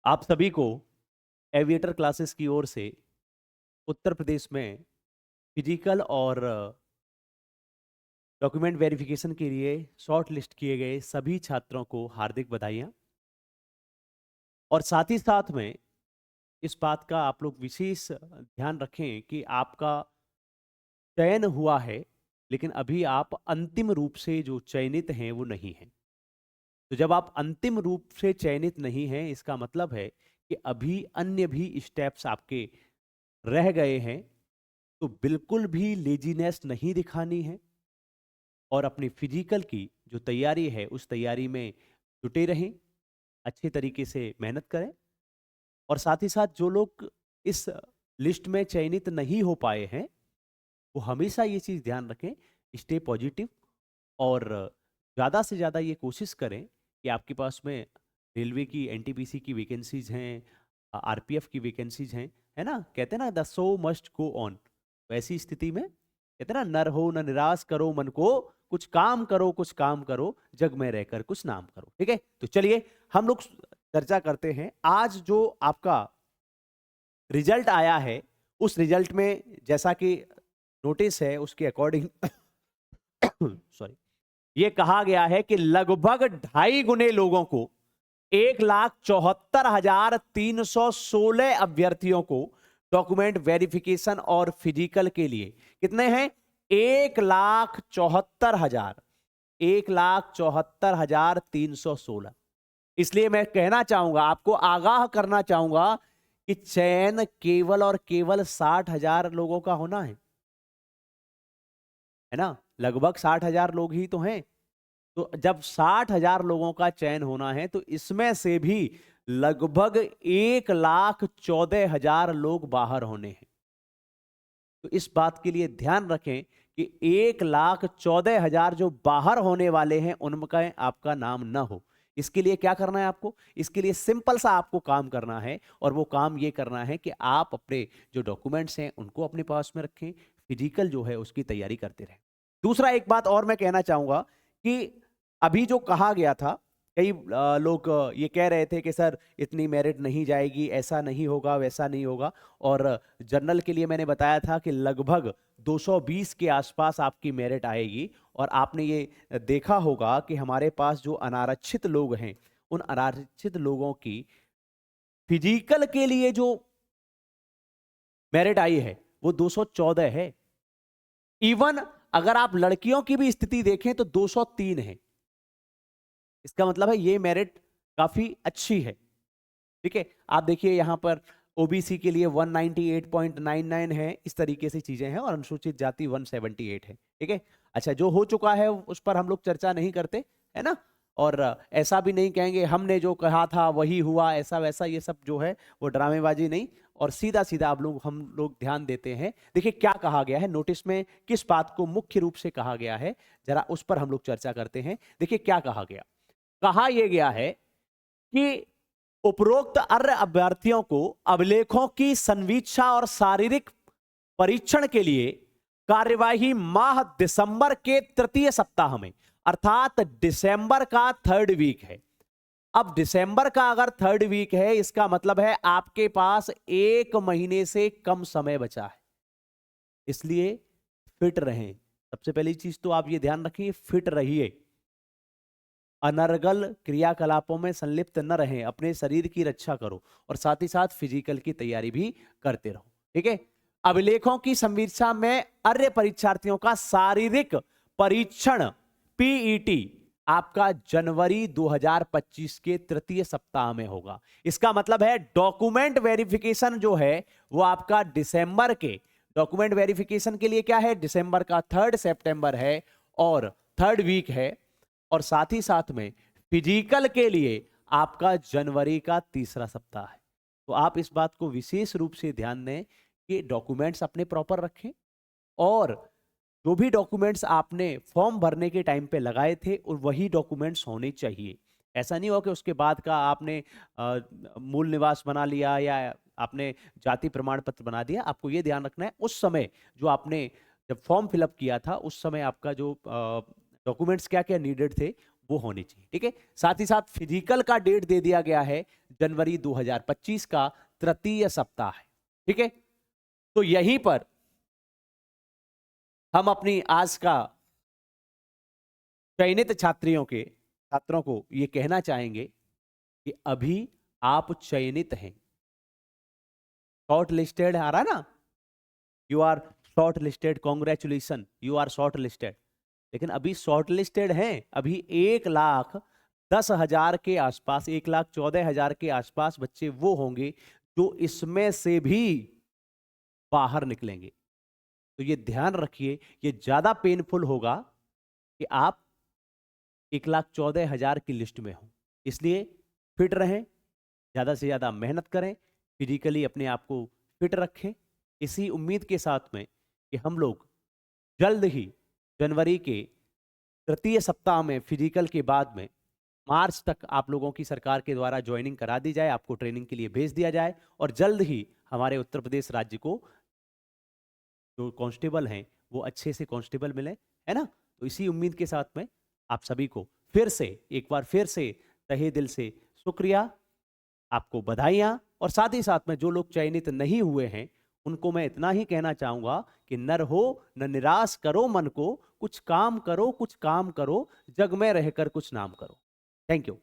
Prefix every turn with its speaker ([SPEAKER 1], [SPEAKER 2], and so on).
[SPEAKER 1] आप सभी को एविएटर क्लासेस की ओर से उत्तर प्रदेश में फिजिकल और डॉक्यूमेंट वेरिफिकेशन के लिए शॉर्ट लिस्ट किए गए सभी छात्रों को हार्दिक बधाइयां। और साथ ही साथ में इस बात का आप लोग विशेष ध्यान रखें कि आपका चयन हुआ है, लेकिन अभी आप अंतिम रूप से जो चयनित हैं वो नहीं हैं। तो जब आप अंतिम रूप से चयनित नहीं हैं, इसका मतलब है कि अभी अन्य भी स्टेप्स आपके रह गए हैं। तो बिल्कुल भी लेजीनेस नहीं दिखानी है और अपनी फिजिकल की जो तैयारी है उस तैयारी में जुटे रहें, अच्छे तरीके से मेहनत करें। और साथ ही साथ जो लोग इस लिस्ट में चयनित नहीं हो पाए हैं वो हमेशा ये चीज़ ध्यान रखें, स्टे पॉजिटिव और ज़्यादा से ज़्यादा ये कोशिश करें कि आपके पास में रेलवे की एनटीपीसी की वैकेंसीज हैं, आरपीएफ की वैकेंसीज हैं, है ना। कहते हैं ना the show must go on. वैसी स्थिति में कहते हैं ना, नर हो न निराश करो मन को, कुछ काम करो कुछ काम करो, जग में रहकर कुछ नाम करो। ठीक है, तो चलिए हम लोग चर्चा करते हैं। आज जो आपका रिजल्ट आया है उस रिजल्ट में जैसा कि नोटिस है उसके अकॉर्डिंग सॉरी, ये कहा गया है कि लगभग 2.5 गुने लोगों को 1,74,316 अभ्यर्थियों को डॉक्यूमेंट वेरिफिकेशन और फिजिकल के लिए कितने हैं, 1,74,316। इसलिए मैं कहना चाहूंगा, आपको आगाह करना चाहूंगा कि चयन केवल और केवल 60,000 लोगों का होना है ना। लगभग 60,000 लोग ही तो हैं। तो जब 60,000 लोगों का चयन होना है तो इसमें से भी लगभग 1,14,000 लोग बाहर होने हैं। तो इस बात के लिए ध्यान रखें कि 1,14,000 जो बाहर होने वाले हैं उनका आपका नाम ना हो। इसके लिए क्या करना है आपको, इसके लिए सिंपल सा आपको काम करना है और वो काम ये करना है कि आप अपने जो डॉक्यूमेंट्स हैं उनको अपने पास में रखें, फिजिकल जो है उसकी तैयारी करते रहें। दूसरा एक बात और मैं कहना चाहूंगा कि अभी जो कहा गया था, कई लोग ये कह रहे थे कि सर इतनी मेरिट नहीं जाएगी, ऐसा नहीं होगा वैसा नहीं होगा। और जनरल के लिए मैंने बताया था कि लगभग 220 के आसपास आपकी मेरिट आएगी। और आपने ये देखा होगा कि हमारे पास जो अनारक्षित लोग हैं उन अनारक्षित लोगों की फिजिकल के लिए जो मेरिट आई है वो 214 है। इवन अगर आप लड़कियों की भी स्थिति देखें तो 203 है। इसका मतलब है ये मेरिट काफी अच्छी है। ठीक है, आप देखिए यहां पर ओबीसी के लिए 198.99 है, इस तरीके से चीजें हैं। और अनुसूचित जाति 178 है। ठीक है, अच्छा जो हो चुका है उस पर हम लोग चर्चा नहीं करते, है ना। और ऐसा भी नहीं कहेंगे हमने जो कहा था वही हुआ, ऐसा वैसा ये सब जो है वो ड्रामेबाजी नहीं। और सीधा सीधा हम लोग ध्यान देते हैं। देखिए क्या कहा गया है नोटिस में, किस बात को मुख्य रूप से कहा गया है, जरा उस पर हम लोग चर्चा करते हैं। देखिए क्या कहा गया, कहा यह गया है कि उपरोक्त अर्ह अभ्यर्थियों को अभिलेखों की संवीक्षा और शारीरिक परीक्षण के लिए कार्यवाही माह दिसंबर के तृतीय सप्ताह में, अर्थात दिसंबर का 3rd वीक है। अब दिसंबर का अगर 3rd वीक है इसका मतलब है आपके पास 1 महीने से कम समय बचा है। इसलिए फिट रहें। सबसे पहली चीज तो आप ये ध्यान रखिए, फिट रहिए, अनर्गल क्रियाकलापों में संलिप्त न रहें, अपने शरीर की रक्षा करो और साथ ही साथ फिजिकल की तैयारी भी करते रहो। ठीक है, अभिलेखों की संवीक्षा में अर्ह परीक्षार्थियों का शारीरिक परीक्षण पीईटी आपका जनवरी 2025 के तृतीय सप्ताह में होगा। इसका मतलब है डॉक्यूमेंट वेरिफिकेशन जो है वो आपका दिसंबर के, डॉक्यूमेंट वेरिफिकेशन के लिए क्या है, दिसंबर का 3rd सितंबर है और 3rd वीक है। और साथ ही साथ में फिजिकल के लिए आपका जनवरी का 3रा सप्ताह है। तो आप इस बात को विशेष रूप से ध्यान दें कि डॉक्यूमेंट्स अपने प्रॉपर रखें और जो भी डॉक्यूमेंट्स आपने फॉर्म भरने के टाइम पे लगाए थे और वही डॉक्यूमेंट्स होने चाहिए। ऐसा नहीं हो कि उसके बाद का आपने मूल निवास बना लिया या आपने जाति प्रमाण पत्र बना दिया। आपको ये ध्यान रखना है उस समय जो आपने जब फॉर्म फिलअप किया था उस समय आपका जो डॉक्यूमेंट्स क्या क्या नीडेड थे वो होनी चाहिए। ठीक है, साथ ही साथ फिजिकल का डेट दे दिया गया है जनवरी 2025 का तृतीय सप्ताह है। ठीक है, तो यहीं पर हम अपनी आज का चयनित छात्रों को ये कहना चाहेंगे कि अभी आप चयनित हैं। शॉर्ट लिस्टेड आ रहा ना, you are shortlisted, congratulation, you are shortlisted. लेकिन अभी शॉर्ट लिस्टेड हैं, अभी 1,10,000 के आसपास, 1,14,000 के आसपास बच्चे वो होंगे जो इसमें से भी बाहर निकलेंगे। तो ये ध्यान रखिए, ये ज्यादा पेनफुल होगा कि आप 1,14,000 की लिस्ट में हो। इसलिए फिट रहें, ज्यादा से ज्यादा मेहनत करें, फिजिकली अपने आप को फिट रखें, इसी उम्मीद के साथ में कि हम लोग जल्द ही जनवरी के तृतीय सप्ताह में फिजिकल के बाद में मार्च तक आप लोगों की सरकार के द्वारा ज्वाइनिंग करा दी जाए, आपको ट्रेनिंग के लिए भेज दिया जाए और जल्द ही हमारे उत्तर प्रदेश राज्य को जो कांस्टेबल हैं वो अच्छे से कांस्टेबल मिले, है ना। तो इसी उम्मीद के साथ में आप सभी को फिर से एक बार फिर से तहे दिल से शुक्रिया, आपको बधाइयां। और साथ ही साथ में जो लोग चयनित नहीं हुए हैं उनको मैं इतना ही कहना चाहूंगा कि नर हो न निराश करो मन को, कुछ काम करो, कुछ काम करो, जग में रहकर कुछ नाम करो। Thank you.